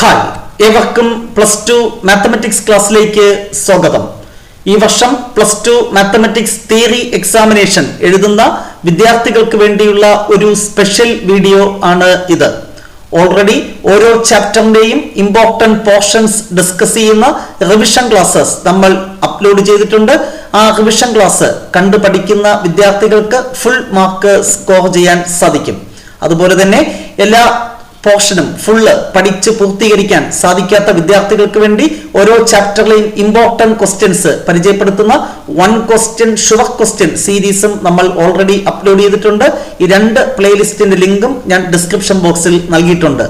Hi, ഏവർക്കും plus two mathematics ക്ലാസ്സിലേക്ക് സ്വാഗതം. ഈ വർഷം plus two mathematics theory examination എഴുതുന്ന വിദ്യാർത്ഥികൾക്ക് വേണ്ടിയുള്ള ഒരു സ്പെഷ്യൽ വീഡിയോ ആണ് ഇത്. ഓൾറെഡി ഓരോ ചാപ്റ്ററിന്റെയും ഇമ്പോർട്ടന്റ് പോർഷൻസ് ഡിസ്കസ് ചെയ്യുന്ന റിവിഷൻ ക്ലാസ്സസ് നമ്മൾ അപ്ലോഡ് ചെയ്തിട്ടുണ്ട്. ആ റിവിഷൻ ക്ലാസ് കണ്ടു പഠിക്കുന്ന വിദ്യാർത്ഥികൾക്ക് ഫുൾ മാർക്ക് സ്കോർ ചെയ്യാൻ സാധിക്കും. അതുപോലെ തന്നെ എല്ലാ പോർഷനും ഫുള്ള് പഠിച്ച് പൂർത്തീകരിക്കാൻ സാധിക്കാത്ത വിദ്യാർത്ഥികൾക്ക് വേണ്ടി ഓരോ ചാപ്റ്ററിലെയും ഇമ്പോർട്ടന്റ് ക്വസ്റ്റ്യൻസ് പരിചയപ്പെടുത്തുന്ന വൺ ക്വസ്റ്റ്യൻ ഷുവർ ക്വസ്റ്റ്യൻ സീരീസും നമ്മൾ ഓൾറെഡി അപ്ലോഡ് ചെയ്തിട്ടുണ്ട്. ഈ രണ്ട് പ്ലേലിസ്റ്റിന്റെ ലിങ്കും ഞാൻ ഡിസ്ക്രിപ്ഷൻ ബോക്സിൽ നൽകിയിട്ടുണ്ട്.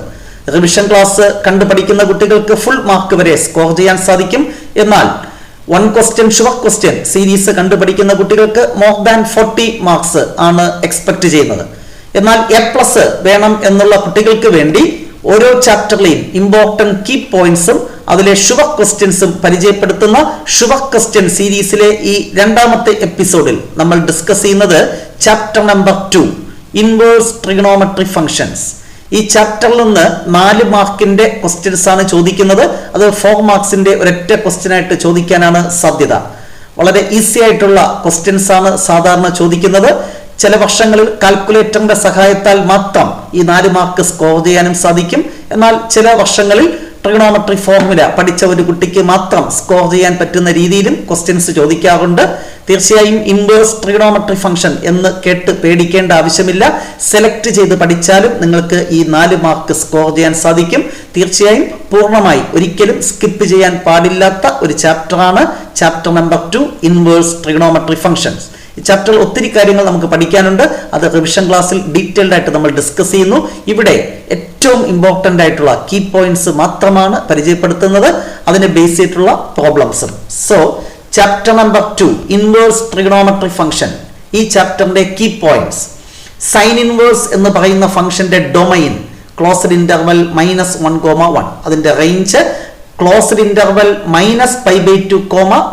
റിവിഷൻ ക്ലാസ് കണ്ടു പഠിക്കുന്ന കുട്ടികൾക്ക് ഫുൾ മാർക്ക് വരെ സ്കോർ ചെയ്യാൻ സാധിക്കും. എന്നാൽ one question sure question series കണ്ടുപഠിക്കുന്ന കുട്ടികൾക്ക് മോർ ദാൻ 40 മാർക്സ് ആണ് എക്സ്പെക്ട് ചെയ്യുന്നത്. എന്നാൽ A+ വേണം എന്നുള്ള കുട്ടികൾക്ക് വേണ്ടി ഓരോ ചാപ്റ്ററിലെയും ഇമ്പോർട്ടന്റ് കീ പോയിന്റ്സും അതിലെ ഷുവർ ക്വസ്റ്റ്യൻസും പരിചയപ്പെടുത്തുന്ന ഷുവർ ക്വസ്റ്റ്യൻ സീരീസിലെ ഈ രണ്ടാമത്തെ എപ്പിസോഡിൽ നമ്മൾ ഡിസ്കസ് ചെയ്യുന്നത് chapter number 2 inverse trigonometry functions. ഈ ചാപ്റ്ററിൽ നിന്ന് 4 മാർക്കിന്റെ ക്വസ്റ്റ്യൻസ് ആണ് ചോദിക്കുന്നത്. അത് 4 മാർക്സിന്റെ ഒരൊറ്റ ക്വസ്റ്റ്യൻ ആയിട്ട് ചോദിക്കാനാണ് സാധ്യത. വളരെ ഈസി ആയിട്ടുള്ള ക്വസ്റ്റ്യൻസ് ആണ് സാധാരണ ചോദിക്കുന്നത്. ചില വർഷങ്ങളിൽ കാൽക്കുലേറ്ററിന്റെ സഹായത്താൽ മാത്രം ഈ 4 മാർക്ക് സ്കോർ ചെയ്യാനും സാധിക്കും. എന്നാൽ ചില വർഷങ്ങളിൽ ട്രിഗണോമെട്രി ഫോർമുല പഠിച്ച ഒരു കുട്ടിക്ക് മാത്രം സ്കോർ ചെയ്യാൻ പറ്റുന്ന രീതിയിലും ക്വസ്റ്റ്യൻസ് ചോദിക്കാറുണ്ട്. തീർച്ചയായും ഇൻവേഴ്സ് ട്രിഗണോമെട്രി ഫംഗ്ഷൻ എന്ന് കേട്ട് പേടിക്കേണ്ട ആവശ്യമില്ല. സെലക്ട് ചെയ്ത് പഠിച്ചാലും നിങ്ങൾക്ക് ഈ 4 മാർക്ക് സ്കോർ ചെയ്യാൻ സാധിക്കും. തീർച്ചയായും പൂർണ്ണമായി ഒരിക്കലും സ്കിപ്പ് ചെയ്യാൻ പാടില്ലാത്ത ഒരു ചാപ്റ്ററാണ് chapter number 2 inverse trigonometry functions. ഈ ചാപ്റ്ററിൽ ഒത്തിരി കാര്യങ്ങൾ നമുക്ക് പഠിക്കാനുണ്ട്. അത് റിവിഷൻ ക്ലാസ്സിൽ ഡീറ്റെയിൽഡ് ആയിട്ട് നമ്മൾ ഡിസ്കസ് ചെയ്യുന്നു. ഇവിടെ ഏറ്റവും ഇമ്പോർട്ടന്റ് ആയിട്ടുള്ള കീ പോയിന്റ്സ് മാത്രമാണ് പരിചയപ്പെടുത്തുന്നത്, അതിനെ ബേസ് ചെയ്തിട്ടുള്ള പ്രോബ്ലംസും. So chapter number 2 inverse trigonometry function. ഈ ചാപ്റ്ററിന്റെ കീ പോയിന്റ്സ്: സൈൻ ഇൻവേഴ്സ് എന്ന് പറയുന്ന ഫംഗ്ഷന്റെ ഡൊമൈൻ ക്ലോസ്ഡ് ഇന്റർവൽ -1,1. അതിന്റെ റേഞ്ച് ക്ലോസ്ഡ് ഇന്റർവൽ -π/2,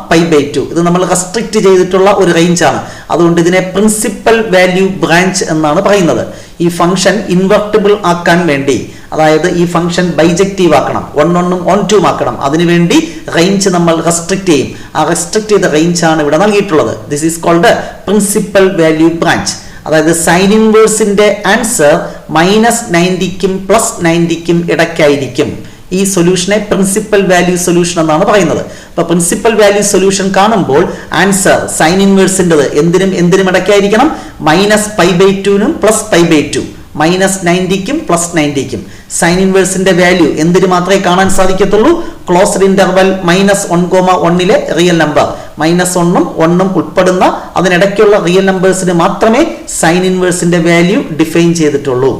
π/2. ഇത് നമ്മൾ റെസ്ട്രിക്ട് ചെയ്തിട്ടുള്ള ഒരു റേഞ്ച് ആണ്. അതുകൊണ്ട് ഇതിനെ പ്രിൻസിപ്പൽ വാല്യൂ ബ്രാഞ്ച് എന്നാണ് പറയുന്നത്. ഈ ഫംഗ്ഷൻ ഇൻവെർട്ടിബിൾ ആക്കാൻ വേണ്ടി, അതായത് ഈ ഫംഗ്ഷൻ ബൈജക്റ്റീവ് ആക്കണം, 1 1 ആക്കണം, അതിനുവേണ്ടി റേഞ്ച് നമ്മൾ റെസ്ട്രിക്ട് ചെയ്യും. ആ റെസ്ട്രിക്ട് ചെയ്ത റേഞ്ച് ആണ് ഇവിടെ നൽകിയിട്ടുള്ളത്. This is called principal value branch. അതായത് സൈൻ ഇൻവേഴ്സിന്റെ ആൻസർ -90ക്കും +90ക്കും ഇടയ്ക്കായിരിക്കും. ഈ സൊല്യൂഷനെ പ്രിൻസിപ്പൽ വാല്യൂ സൊല്യൂഷൻ എന്നാണ് പറയുന്നത്. അപ്പൊ പ്രിൻസിപ്പൽ വാല്യൂ സൊല്യൂഷൻ കാണുമ്പോൾ ആൻസർ സൈൻ ഇൻവേഴ്സിൻ്റെത് എന്തിനും ഇടയ്ക്കായിരിക്കണം, -π/2നും +π/2, -90ക്കും +90ക്കും. സൈൻ ഇൻവേഴ്സിന്റെ വാല്യൂ എന്തിനു മാത്രമേ കാണാൻ സാധിക്കത്തുള്ളൂ? ക്ലോസ്ഡ് ഇന്റർവൽ -1,1 റിയൽ നമ്പർ -1ഉം 1ഉം ഉൾപ്പെടുന്ന അതിനിടയ്ക്കുള്ള റിയൽ നമ്പേഴ്സിന് മാത്രമേ സൈൻ ഇൻവേഴ്സിന്റെ വാല്യൂ ഡിഫൈൻ ചെയ്തിട്ടുള്ളൂ.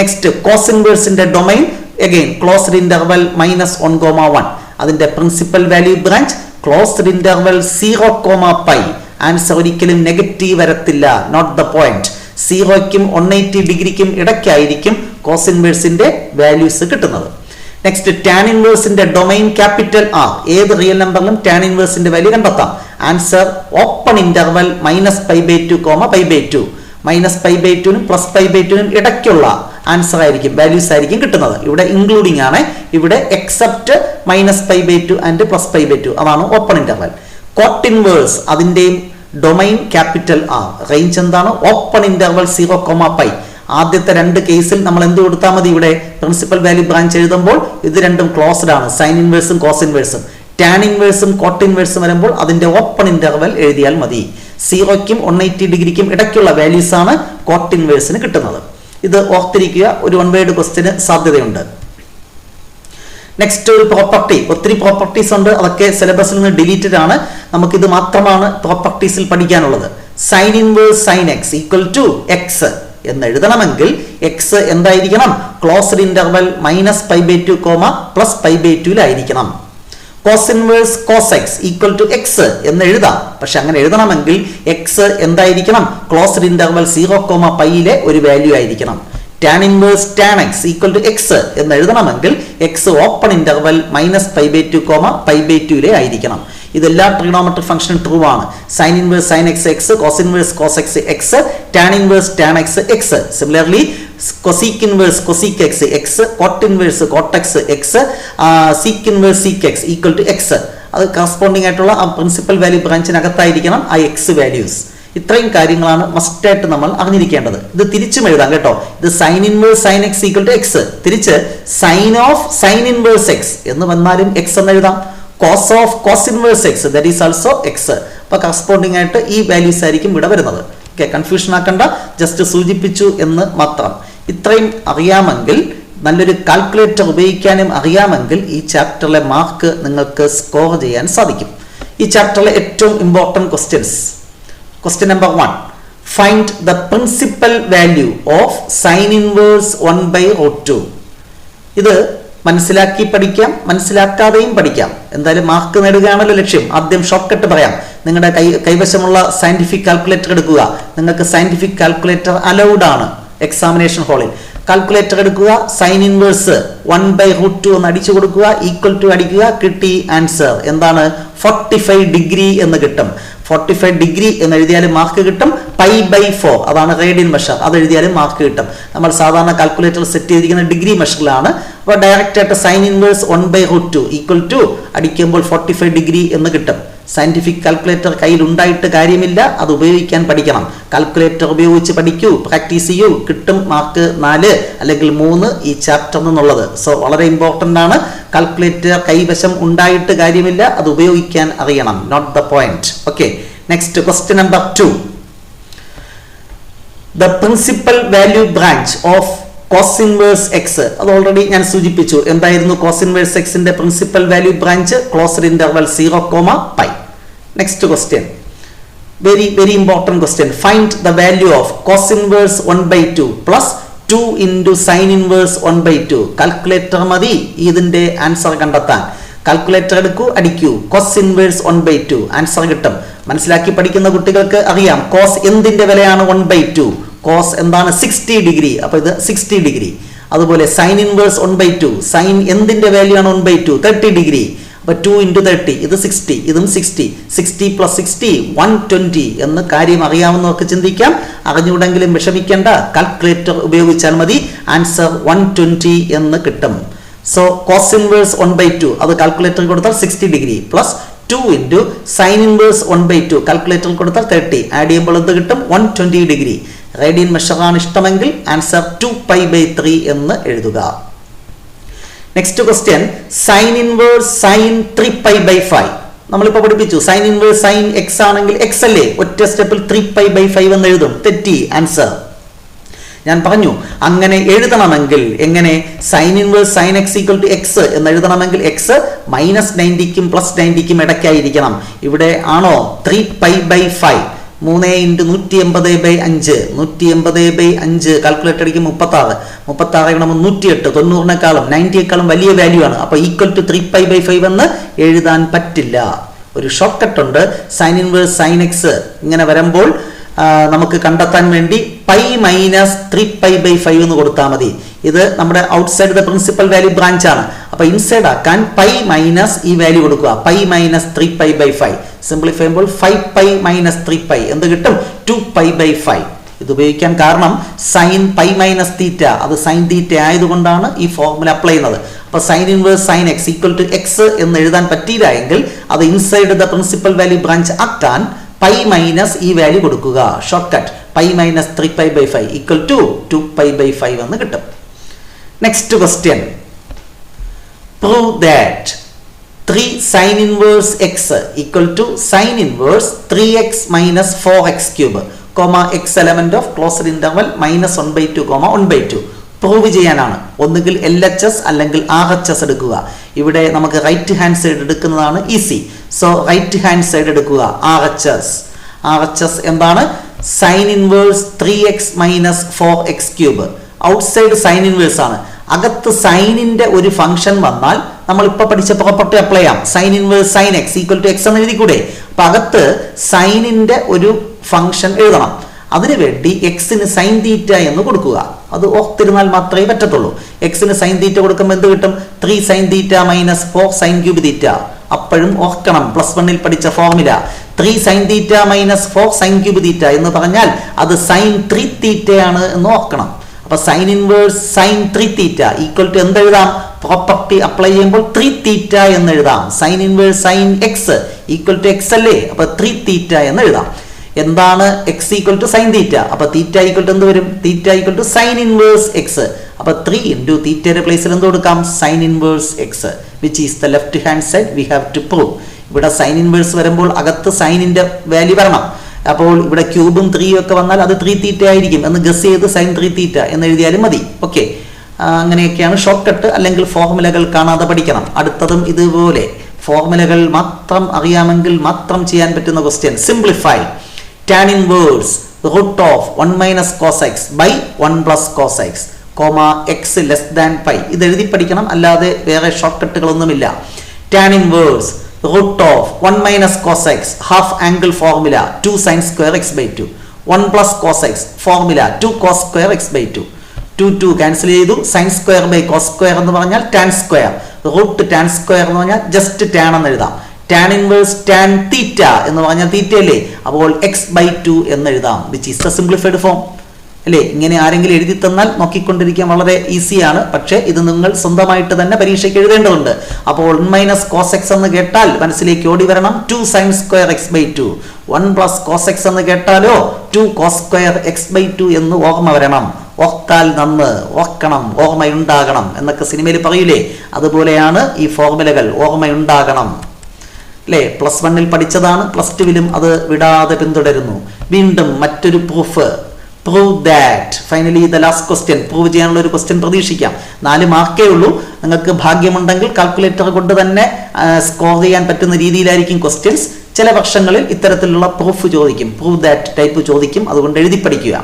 നെക്സ്റ്റ് കോസ് ഇൻവേഴ്സിന്റെ ഡൊമൈൻ again closed interval -1,1. അതിന്റെ principal value branch closed interval 0,π. Answer ഒരിക്കലും നെഗറ്റീവ് വരത്തില്ല, നോട്ട് ദ പോയിന്റ്. 0ക്കും 180 ഡിഗ്രിക്കും ഇടയ്ക്കായിരിക്കും കോസ് ഇൻവേഴ്സിന്റെ വാല്യൂസ് കിട്ടുന്നത്. നെക്സ്റ്റ് ടാൻ ഇൻവേഴ്സിന്റെ ഡൊമൈൻ ക്യാപിറ്റൽ R. ഏത് റിയൽ നമ്പറിലും ടാൻ ഇൻവേഴ്സിന്റെ വാല്യൂ കണ്ടെത്താം. Answer open interval -π/2, π/2. -π/2നും +π/2നും ഇടയ്ക്കുള്ള ആൻസർ ആയിരിക്കും, വാല്യൂസ് ആയിരിക്കും കിട്ടുന്നത്. ഇവിടെ ഇൻക്ലൂഡിംഗ് ആണ്, ഇവിടെ എക്സെപ്റ്റ് -π/2 ആൻഡ് +π/2. അതാണ് ഓപ്പൺ ഇന്റർവൽ. കോട്ട് ഇൻവേഴ്സ് അതിന്റെയും ഡൊമൈൻ ക്യാപിറ്റൽ R. റേഞ്ച് എന്താണ്? Open interval 0,π. ആദ്യത്തെ 2 കേസിൽ നമ്മൾ എന്ത് കൊടുത്താൽ മതി? ഇവിടെ പ്രിൻസിപ്പൽ വാല്യൂ ബ്രാഞ്ച് എഴുതുമ്പോൾ ഇത് രണ്ടും ക്ലോസ്ഡ് ആണ്, സൈൻ ഇൻവേഴ്സും കോസ് ഇൻവേഴ്സും. ടാൻ ഇൻവേഴ്സും കോട്ട് ഇൻവേഴ്സും വരുമ്പോൾ അതിന്റെ ഓപ്പൺ ഇന്റർവൽ എഴുതിയാൽ മതി. 0ക്കും 180 ഡിഗ്രിക്കും ഇടയ്ക്കുള്ള വാല്യൂസ് ആണ് കോട്ട് ഇൻവേഴ്സിന് കിട്ടുന്നത്. ഇത് ഓർത്തിരിക്കുക, ഒരു 1 വേർഡ് ക്വസ്റ്റ്യന് സാധ്യതയുണ്ട്. നെക്സ്റ്റ് ഒരു പ്രോപ്പർട്ടി, ഒത്തിരി പ്രോപ്പർട്ടീസ് ഉണ്ട്, അതൊക്കെ സിലബസിൽ നിന്ന് ഡിലീറ്റഡ് ആണ്. നമുക്കിത് മാത്രമാണ് പ്രോപ്പർട്ടീസിൽ പഠിക്കാനുള്ളത്. Sine inverse sine x = x എന്ന് എഴുതണമെങ്കിൽ x എന്തായിരിക്കണം? Closed interval -π/2, +π/2 cos inverse cos x = x എന്ന് എഴുതാം. പക്ഷെ അങ്ങനെ എഴുതണമെങ്കിൽ x എന്തായിരിക്കണം? ക്ലോസ്ഡ് ഇന്റർവൽ 0,π ഒരു വാല്യൂ ആയിരിക്കണം. Tan inverse tan x = x എന്ന് എഴുതണമെങ്കിൽ x ഓപ്പൺ ഇന്റർവൽ -π/2, π/2 ആയിരിക്കണം. ഇതെല്ലാ ട്രിഗണോമെട്രി ഫംഗ്ഷനും ട്രൂ ആണ്. Sine inverse sine x x, cos inverse cos x x, tan inverse tan x x. Similarly cosec inverse cosec x x, cot inverse cot x x, sec inverse sec x equal to x. അത് corresponding ആയിട്ടുള്ള ആ principal value ബ്രാഞ്ചിനകത്തായിരിക്കണം ആ X values. ഇത്രയും കാര്യങ്ങളാണ് മസ്റ്റായിട്ട് നമ്മൾ അറിഞ്ഞിരിക്കേണ്ടത്. ഇത് തിരിച്ചും എഴുതാം കേട്ടോ. ഇത് sine inverse sine x equal to x, തിരിച്ച് sine of sine inverse x എന്ന് വന്നാലും എക്സ് എന്ന് എഴുതാം. Cos of cos inverse x that is also x. അപ്പൊ കറസ്പോണ്ടിങ് ആയിട്ട് ഈ വാല്യൂസ് ആയിരിക്കും ഇവിടെ വരുന്നത്. ഓക്കെ, കൺഫ്യൂഷൻ ആക്കണ്ട, ജസ്റ്റ് സൂചിപ്പിച്ചു എന്ന് മാത്രം. ഇത്രയും അറിയാമെങ്കിൽ, നല്ലൊരു കാൽക്കുലേറ്റർ ഉപയോഗിക്കാനും അറിയാമെങ്കിൽ ഈ ചാപ്റ്ററിലെ മാർക്ക് നിങ്ങൾക്ക് സ്കോർ ചെയ്യാൻ സാധിക്കും. ഈ ചാപ്റ്ററിലെ ഏറ്റവും important questions. Question number 1, find the principal value of sine inverse 1/√2. ഇത് മനസ്സിലാക്കി പഠിക്കാം, മനസ്സിലാക്കാതെയും പഠിക്കാം. എന്തായാലും മാർക്ക് നേടുകയാണല്ലോ ലക്ഷ്യം. ആദ്യം ഷോർട്ട് കട്ട് പറയാം. നിങ്ങളുടെ കൈവശമുള്ള സയന്റിഫിക് കാൽക്കുലേറ്റർ എടുക്കുക. നിങ്ങൾക്ക് സയന്റിഫിക് കാൽക്കുലേറ്റർ അലൗഡ് ആണ് എക്സാമിനേഷൻ ഹാളിൽ. കാൽക്കുലേറ്റർ എടുക്കുക, സൈൻ ഇൻവേഴ്സ് 1/√2 എന്ന് അടിച്ചു കൊടുക്കുക, ഈക്വൽ ടു അടിക്കുക, കിട്ടി ആൻസർ. എന്താണ്? 45 ഡിഗ്രി എന്ന് കിട്ടും. 45 ഡിഗ്രി എന്ന് എഴുതിയാലും മാർക്ക് കിട്ടും. π/4 അതാണ് റേഡിയൻ മെഷർ, അത് എഴുതിയാലും മാർക്ക് കിട്ടും. നമ്മൾ സാധാരണ കാൽക്കുലേറ്റർ സെറ്റ് ചെയ്തിരിക്കുന്ന ഡിഗ്രി മെഷറിലാണ്. അപ്പോൾ ഡയറക്റ്റ് ആയിട്ട് സൈൻ ഇൻവേഴ്സ് 1/√2 ഈക്വൽ ടു അടിക്കുമ്പോൾ 45 ഡിഗ്രി എന്ന് കിട്ടും. സയന്റിഫിക് കാൽക്കുലേറ്റർ കയ്യിൽ ഉണ്ടായിട്ട് കാര്യമില്ല, അത് ഉപയോഗിക്കാൻ പഠിക്കണം. കാൽക്കുലേറ്റർ ഉപയോഗിച്ച് പഠിക്കൂ, പ്രാക്ടീസ് ചെയ്യൂ, കിട്ടും മാർക്ക് 4 അല്ലെങ്കിൽ 3 ഈ ചാപ്റ്റർ നിന്നുള്ളത്. സോ വളരെ ഇമ്പോർട്ടൻ്റ് ആണ്. കാൽക്കുലേറ്റർ കൈവശം ഉണ്ടായിട്ട് കാര്യമില്ല, അത് ഉപയോഗിക്കാൻ അറിയണം. Note the point. Okay, next question number 2. The principal value branch of cos inverse x. അത് ഓൾറെഡി ഞാൻ സൂചിപ്പിച്ചു. എന്തായിരുന്നു കോസ് ഇൻവേഴ്സ് എക്സിന്റെ principal value branch? Closed interval 0, π. Next question, very very important question. Find the value of cos inverse 1/2 plus 2 into sine inverse 1/2. Calculator മതി ഇതിന്റെ answer കണ്ടെത്താൻ. Calculator എടുക്കൂ, അടിക്കൂ, cos inverse 1/2 answer കിട്ടും. മനസ്സിലാക്കി പഠിക്കുന്ന കുട്ടികൾക്ക് അറിയാം കോസ് എന്തിന്റെ വിലയാണ് 1/2. കോസ് എന്താണ്? 60 ഡിഗ്രി. അപ്പൊ ഇത് 60 ഡിഗ്രി. അതുപോലെ സൈൻ ഇൻവേഴ്സ് 1/2, സൈൻ എന്തിന്റെ വാല്യൂ ആണ് 1/2? 30 ഡിഗ്രി. അപ്പൊ 2 × 30 ഇത് 60, ഇതും 60. 60 + 60 120 എന്ന് കാര്യം അറിയാവുന്നവർക്ക് ചിന്തിക്കാം. അറിഞ്ഞുകൂടെങ്കിലും വിഷമിക്കേണ്ട, കാൽക്കുലേറ്റർ ഉപയോഗിച്ചാൽ മതി. ആൻസർ 120 എന്ന് കിട്ടും. സോ കോസ് ഇൻവേഴ്സ് 1/2 അത് കാൽക്കുലേറ്ററിൽ കൊടുത്താൽ 60 degree plus 2 into sine inverse 1/2 കാൽക്കുലേറ്ററിൽ കൊടുത്താൽ 30. ആഡ് ചെയ്യുമ്പോൾ എന്ത് കിട്ടും? 120 ഡിഗ്രി. റേഡിയൻ മെഷറാണ് ഇഷ്ടമെങ്കിൽ ആൻസർ 2π/3 എന്ന് എഴുതുക. Next question, sine inverse sine 3π/5. നമ്മളിപ്പോൾ പഠിപ്പിച്ചു സൈൻ ഇൻവേഴ്സ് സൈൻ എക്സ് ആണെങ്കിൽ എക്സ് അല്ലേ, ഒറ്റ സ്റ്റെപ്പിൽ 3π/5 എന്ന് എഴുതും. തെറ്റി, ആൻസർ. ഞാൻ പറഞ്ഞു അങ്ങനെ എഴുതണമെങ്കിൽ എങ്ങനെ? Sine inverse sine x equal to x എന്ന് എഴുതണമെങ്കിൽ എക്സ് -90ക്കും +90ക്കും ഇടയ്ക്കായിരിക്കണം. ഇവിടെ ആണോ 3π/5? 3 × 180/5 180/5 കാൽക്കുലേറ്റ് അടിക്കും 36. 36 × 108 90-നെക്കാളും 90യേക്കാളും വലിയ വാല്യൂ ആണ്. അപ്പൊ ഈക്വൽ ടു 3π/5 എന്ന് എഴുതാൻ പറ്റില്ല. ഒരു ഷോർട്ട് കട്ട് ഉണ്ട്. സൈൻ ഇൻവേഴ്സ് സൈൻ എക്സ് ഇങ്ങനെ വരുമ്പോൾ നമുക്ക് കണ്ടെത്താൻ വേണ്ടി π-3π/5 എന്ന് കൊടുത്താൽ മതി. ഇത് നമ്മുടെ outside the principal value branch ആണ്. അപ്പൊ ഇൻസൈഡ് ആക്കാൻ π- ഈ വാല്യൂ കൊടുക്കുക. π-3π/5 സിംപ്ലിഫൈ ചെയ്യുമ്പോൾ 5π - 3π എന്ത് കിട്ടും? 2π/5. ഇത് ഉപയോഗിക്കാൻ കാരണം സൈൻ π-θ അത് സൈൻ തീറ്റ ആയതുകൊണ്ടാണ് ഈ ഫോർമുല അപ്ലൈ ചെയ്യുന്നത്. അപ്പൊ sine inverse sine x equal to x എന്ന് എഴുതാൻ പറ്റിയില്ല എങ്കിൽ അത് inside the principal value branch ആക്കാൻ π- ഈ വാല്യൂ കൊടുക്കുക. ഷോർട്ട് കട്ട് π-3π/5 ഈക്വൽ ടു 2π/5 എന്ന് കിട്ടും. Next question, prove that 3 sin inverse x equal to sin inverse 3x minus 4x3, x element of closed interval -1/2, 1/2. Prove ചെയ്യാനാണ്. ഒന്നുകിൽ LHS അല്ലെങ്കിൽ RHS എടുക്കുക. ഇവിടെ നമുക്ക് റൈറ്റ് ഹാൻഡ് സൈഡ് എടുക്കുന്നതാണ് easy. So right hand side എടുക്കുക. RHS എന്താണ്? Sine inverse 3x minus 4x3. Outside sine inverse ആണ്. അകത്ത് സൈനിന്റെ ഒരു ഫംഗ്ഷൻ വന്നാൽ നമ്മൾ ഇപ്പൊ പഠിച്ച പ്രോപ്പർട്ടി അപ്ലൈ ചെയ്യാം. Sine inverse sine x equal to x എന്ന് എഴുതിക്കൂടെ? അപ്പൊ അകത്ത് സൈനിന്റെ ഒരു ഫംഗ്ഷൻ എഴുതണം. അതിനുവേണ്ടി എക്സിന് സൈൻ തീറ്റ എന്ന് കൊടുക്കുക. അത് ഓർത്തിരുന്നാൽ മാത്രമേ പറ്റത്തുള്ളൂ. എക്സിന് സൈൻ തീറ്റ കൊടുക്കുമ്പോൾ എന്ത് കിട്ടും? 3 sin θ - 4 sin³ θ. അപ്പോഴും ഓർക്കണം +1 പഠിച്ച ഫോർമുല. 3 sin θ - 4 sin³ θ എന്ന് പറഞ്ഞാൽ അത് sin 3θ ആണ് എന്ന് ഓർക്കണം. അപ്പൊ sine inverse sine 3 theta equal to എന്തെഴുതാം? പ്രോപ്പർട്ടി അപ്ലൈ ചെയ്യുമ്പോൾ 3 തീറ്റ എന്ന് എഴുതാം. Sine inverse sine x equal to x അല്ലേ? അപ്പൊ 3 തീറ്റ എന്ന് എഴുതാം. എന്താണ് x equal to sine theta? അപ്പൊ തീറ്റ ഈക്വൽ ടു എന്ത് വരും? Theta equal to sine inverse x. അപ്പൊ 3 ഇൻറ്റു തീറ്റയുടെ പ്ലേസിൽ എന്ത് കൊടുക്കാം? Sine inverse x, which is the left hand side we have to prove. ഇവിടെ സൈൻ ഇൻവേഴ്സ് വരുമ്പോൾ അകത്ത് സൈനിന്റെ വാല്യൂ വരണം. അപ്പോൾ ഇവിടെ ക്യൂബും 3 ഒക്കെ വന്നാൽ അത് 3 തീറ്റ ആയിരിക്കും എന്ന് ഗസ് ചെയ്ത് സൈൻ 3 തീറ്റ എന്ന് എഴുതിയാലും മതി. ഓക്കെ, അങ്ങനെയൊക്കെയാണ് ഷോർട്ട് കട്ട്. അല്ലെങ്കിൽ ഫോർമുലകൾ കാണാതെ പഠിക്കണം. അടുത്തതും ഇതുപോലെ ഫോർമുലകൾ മാത്രം അറിയാമെങ്കിൽ മാത്രം ചെയ്യാൻ പറ്റുന്ന question. Simplify tan inverse root of 1 minus cos x by 1 plus cos x, x less than pi. ഇത് എഴുതി പഠിക്കണം, അല്ലാതെ വേറെ short കട്ടുകളൊന്നുമില്ല. tan inverse root of 1 minus cos x half angle formula 2 sin square x by 2, 1 plus cos x formula 2 cos square x by 2, 2 cancel ചെയ്തു. sin square by cos square എന്ന് പറഞ്ഞാൽ tan square, root tan square എന്ന് പറഞ്ഞാൽ just tan എന്ന് എഴുതാം. tan inverse tan തീറ്റ എന്ന് പറഞ്ഞാൽ തീറ്റ അല്ലേ? അപ്പോൾ x by 2 എന്ന് എഴുതാം, which is the simplified form അല്ലേ? ഇങ്ങനെ ആരെങ്കിലും എഴുതി തന്നാൽ നോക്കിക്കൊണ്ടിരിക്കാൻ വളരെ ഈസിയാണ്. പക്ഷേ ഇത് നിങ്ങൾ സ്വന്തമായിട്ട് തന്നെ പരീക്ഷയ്ക്ക് എഴുതേണ്ടതുണ്ട്. അപ്പോൾ 1 മൈനസ് കോസ് എക്സ് എന്ന് കേട്ടാൽ മനസ്സിലേക്ക് ഓടി വരണം 2 sine square x by 2. 1 plus cos x എന്ന് കേട്ടാലോ 2 കോസ് സ്ക്വയർ എക്സ് ബൈ 2 എന്ന് ഓർമ്മ വരണം. ഓർത്താൽ നന്ന്, ഓർക്കണം, ഓർമ്മയുണ്ടാകണം എന്നൊക്കെ സിനിമയിൽ പറയൂലേ, അതുപോലെയാണ് ഈ ഫോർമുലകൾ. ഓർമ്മയുണ്ടാകണം അല്ലേ? പ്ലസ് 1 പഠിച്ചതാണ്, പ്ലസ് 2 അത് വിടാതെ പിന്തുടരുന്നു. വീണ്ടും മറ്റൊരു proof. Prove that. Finally the last question. Prove ചെയ്യാനുള്ള ഒരു ക്വസ്റ്റ്യൻ പ്രതീക്ഷിക്കാം. 4 മാർക്കേ ഉള്ളൂ. നിങ്ങൾക്ക് ഭാഗ്യമുണ്ടെങ്കിൽ കാൽക്കുലേറ്റർ കൊണ്ട് തന്നെ സ്കോർ ചെയ്യാൻ പറ്റുന്ന രീതിയിലായിരിക്കും ക്വസ്റ്റ്യൻസ്. ചില വർഷങ്ങളിൽ ഇത്തരത്തിലുള്ള പ്രൂഫ് ചോദിക്കും, പ്രൂവ് ദാറ്റ് ടൈപ്പ് ചോദിക്കും. അതുകൊണ്ട് എഴുതി പഠിക്കുക.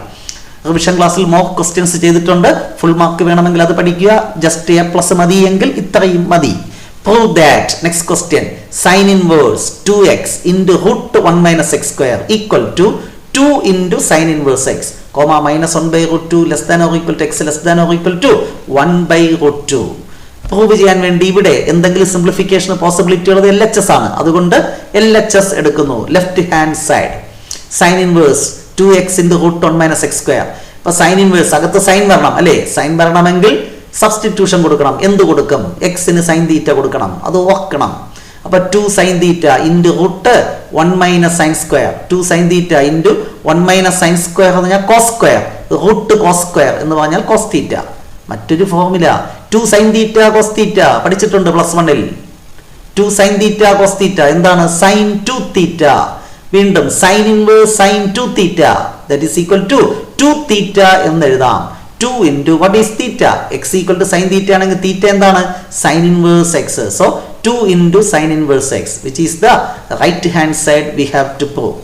റിവിഷൻ ക്ലാസ്സിൽ മോക്ക് ക്വസ്റ്റ്യൻസ് ചെയ്തിട്ടുണ്ട്. ഫുൾ മാർക്ക് വേണമെങ്കിൽ അത് പഠിക്കുക. ജസ്റ്റ് A+ മതിയെങ്കിൽ ഇത്രയും മതി. Prove that. Next question. Sin inverse 2x into root 1 minus x square equal to 2 into sin inverse x, comma minus 1 by root 2 less than or equal to x less than or equal to 1 by root 2. Prove ചെയ്യാൻ വേണ്ടി ഇവിടെ എന്തെങ്കിലും simplification possibility ഉള്ളത് LHS ആണ്. അതുകൊണ്ട് LHS എടുക്കുന്നു. Left hand side sine inverse 2x into root 1 minus x square. അപ്പൊ sine inverse അകത്ത് സൈൻ വരണം അല്ലേ? സൈൻ വരണമെങ്കിൽ സബ്സ്റ്റിറ്റ്യൂഷൻ കൊടുക്കണം. എന്ത് കൊടുക്കും? എക്സിന് സൈൻ തീറ്റ കൊടുക്കണം. അത് ഓർക്കണം. അപ്പൊ 2 sine theta into root 1 minus sine square. 2 sine theta into 1 minus sine square എന്ന് പറഞ്ഞാൽ cos square. Root cos square എന്ന് പറഞ്ഞാൽ കോസ് തീറ്റ. മറ്റൊരു formula 2 sine theta cos theta പഠിച്ചിട്ടുണ്ട് plus 1. 2 sine theta cos theta എന്താണ്? Sine 2 theta. വീണ്ടും sine inverse sine 2 theta that is equal to 2 theta എന്ന് എഴുതാം. 2 into what is theta? X equal to sin theta ആണെങ്കിൽ theta എന്താണ്? sin inverse x. So 2 into sin inverse x, which is the right hand side we have to prove.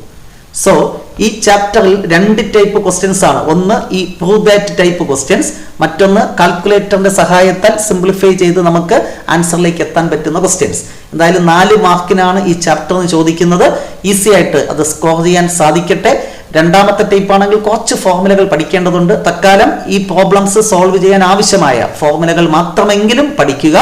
So ഈ ചാപ്റ്ററിൽ 2 type questions ആണ്. ഒന്ന് ഈ prove that type questions, മറ്റൊന്ന് കാൽക്കുലേറ്ററിന്റെ സഹായത്താൽ simplify ചെയ്ത് നമുക്ക് ആൻസറിലേക്ക് എത്താൻ പറ്റുന്ന ക്വസ്റ്റ്യൻസ്. എന്തായാലും 4 മാർക്കിനാണ് ഈ ചാപ്റ്ററിന് ചോദിക്കുന്നത്. ഈസി ആയിട്ട് അത് സ്കോർ ചെയ്യാൻ സാധിക്കട്ടെ. രണ്ടാമത്തെ ടൈപ്പ് ആണെങ്കിൽ കുറച്ച് ഫോർമുലകൾ പഠിക്കേണ്ടതുണ്ട്. തൽക്കാലം ഈ പ്രോബ്ലംസ് സോൾവ് ചെയ്യാൻ ആവശ്യമായ ഫോർമുലകൾ മാത്രമെങ്കിലും പഠിക്കുക.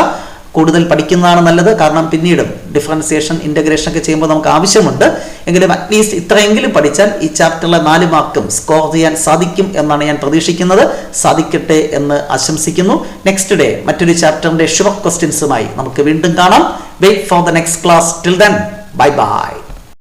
കൂടുതൽ പഠിക്കുന്നതാണ് നല്ലത്. കാരണം പിന്നീടും ഡിഫറൻസിയേഷൻ, ഇന്റഗ്രേഷൻ ഒക്കെ ചെയ്യുമ്പോൾ നമുക്ക് ആവശ്യമുണ്ട്. എങ്കിലും അറ്റ്ലീസ്റ്റ് ഇത്രയെങ്കിലും പഠിച്ചാൽ ഈ ചാപ്റ്ററിലെ 4 മാർക്കും സ്കോർ ചെയ്യാൻ സാധിക്കും എന്നാണ് ഞാൻ പ്രതീക്ഷിക്കുന്നത്. സാധിക്കട്ടെ എന്ന് ആശംസിക്കുന്നു. നെക്സ്റ്റ് ഡേ മറ്റൊരു ചാപ്റ്ററിന്റെ ഷുവർ ക്വസ്റ്റ്യൻസുമായി നമുക്ക് വീണ്ടും കാണാം. Wait for the next class. Till then, bye by.